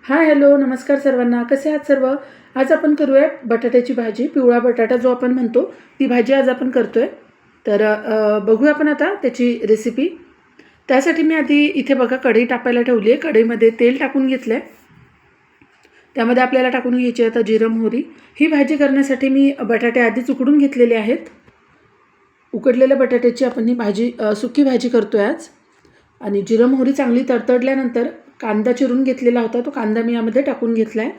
Hi hello नमस्कार सर्वांना. कसे आहात सर्व? आज आपण करूया बटाट्याची भाजी. पिवळा बटाटा जो आपण म्हणतो ती भाजी आज आपण करतोय. तर बघूया आपण आता त्याची रेसिपी. त्यासाठी मी आधी इथे बघा कढई टाकायला ठेवली आहे. कढईमध्ये तेल टाकून घेतलं आहे. त्यामध्ये आपल्याला टाकून घ्यायची आता जिरं मोहरी. ही भाजी करण्यासाठी मी बटाटे आधीच उकडून घेतलेले आहेत. उकडलेल्या बटाट्याची आपण ही भाजी सुकी भाजी करतोय आज. आणि जिरं मोहरी चांगली तडतडल्यानंतर कांदा चिरून घेतलेला होता, तो कांदा मी यामध्ये टाकून घेतला आहे.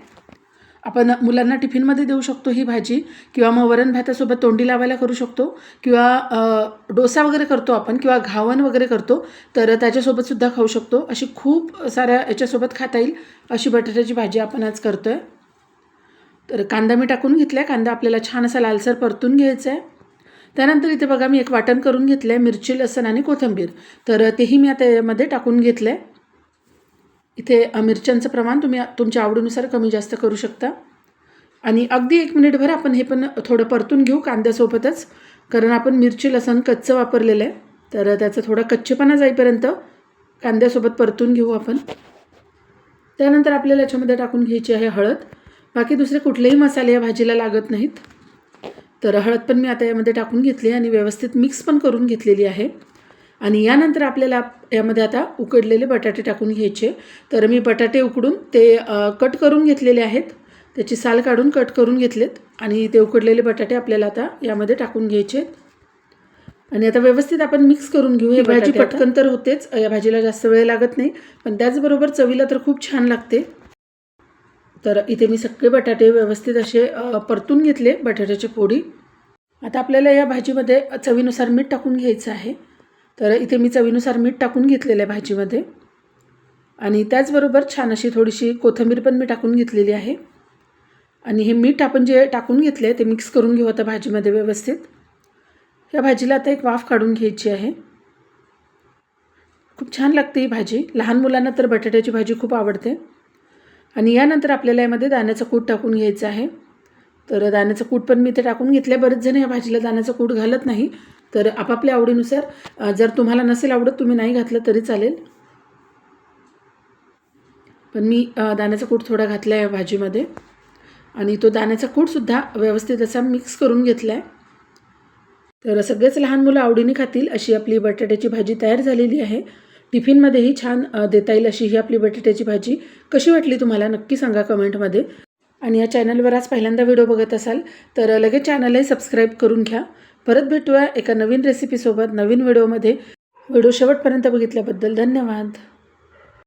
आपण मुलांना टिफिनमध्ये देऊ शकतो ही भाजी, किंवा मग वरण भातासोबत तोंडी लावायला करू शकतो, किंवा डोसा वगैरे करतो आपण, किंवा घावन वगैरे करतो तर त्याच्यासोबतसुद्धा खाऊ शकतो. अशी खूप साऱ्या याच्यासोबत खाता येईल अशी बटाट्याची भाजी आपण आज करतो आहे. तर कांदा मी टाकून घेतला आहे. कांदा आपल्याला छान असा लालसर परतून घ्यायचा आहे. त्यानंतर इथे बघा मी एक वाटण करून घेतलं आहे, मिरची लसूण आणि कोथिंबीर. तर तेही मी आता यामध्ये टाकून घेतलं आहे. इथे मिरच्यांचं प्रमाण तुम्ही तुमच्या आवडीनुसार कमी जास्त करू शकता. आणि अगदी 1 मिनिटभर आपण हे पण थोडं परतून घेऊ कांद्यासोबतच, कारण आपण मिरची लसूण कच्चं वापरलेलं आहे. तर त्याचा थोडा कच्चेपणा जाईपर्यंत कांद्यासोबत परतून घेऊ आपण. त्यानंतर आपल्याला याच्यामध्ये टाकून घ्यायची आहे हळद. बाकी दुसरे कुठलेही मसाले या भाजीला लागत नाहीत. तर हळद पण मी आता यामध्ये टाकून घेतली आणि व्यवस्थित मिक्स पण करून घेतलेली आहे. आणि यानंतर आपल्याला यामध्ये आता उकडलेले बटाटे टाकून घ्यायचे. तर मी बटाटे उकडून ते कट करून घेतलेले आहेत. त्याची साल काढून कट करून घेतलेत आणि ते उकडलेले बटाटे आपल्याला आता यामध्ये टाकून घ्यायचे. आणि आता व्यवस्थित आपण मिक्स करून घेऊ. ही भाजी पटकन तर होतेच, या भाजीला जास्त वेळ लागत नाही, पण त्याचबरोबर चवीला तर खूप छान लागते. तर इथे मी सगळे बटाटे व्यवस्थित असे परतून घेतले, बटाट्याची फोडी. आता आपल्याला या भाजीमध्ये चवीनुसार मीठ टाकून घ्यायचं आहे. तर इथे मी चवीनुसार मीठ टाकून घेतलेलं आहे भाजीमध्ये. आणि त्याचबरोबर छान अशी थोडीशी कोथिंबीर पण मी टाकून घेतलेली आहे. आणि हे मीठ आपण जे टाकून घेतले आहे ते मिक्स करून घेऊ आता भाजीमध्ये व्यवस्थित. या भाजीला आता एक वाफ काढून घ्यायची आहे. खूप छान लागते ही भाजी. लहान मुलांना तर बटाट्याची भाजी खूप आवडते. आणि यानंतर आपल्याला यामध्ये दाण्याचं कूट टाकून घ्यायचं आहे. तर दाण्याचं कूट पण मी इथे टाकून घेतलं आहे. बरेच जण या भाजीला दाण्याचं कूट घालत नाही, तर आपापल्या आवडीनुसार, जर तुम्हाला नसेल आवडत तुम्ही नाही घातलं तरी चालेल. पण मी दाण्याचा कूट थोडा घातला आहे भाजीमध्ये. आणि तो दाण्याचा कूटसुद्धा व्यवस्थित असा मिक्स करून घेतला आहे. तर सगळेच लहान मुलं आवडीने खातील अशी आपली बटाट्याची भाजी तयार झालेली आहे. टिफिनमध्येही छान देता येईल अशी ही आपली बटाट्याची भाजी. कशी वाटली तुम्हाला नक्की सांगा कमेंटमध्ये. आणि या चॅनलवर आज पहिल्यांदा व्हिडिओ बघत असाल तर लगेच चॅनलही सबस्क्राईब करून घ्या. परत भेटूया एका नवीन रेसिपीसोबत नवीन व्हिडिओमध्ये. व्हिडिओ शेवटपर्यंत बघितल्याबद्दल धन्यवाद.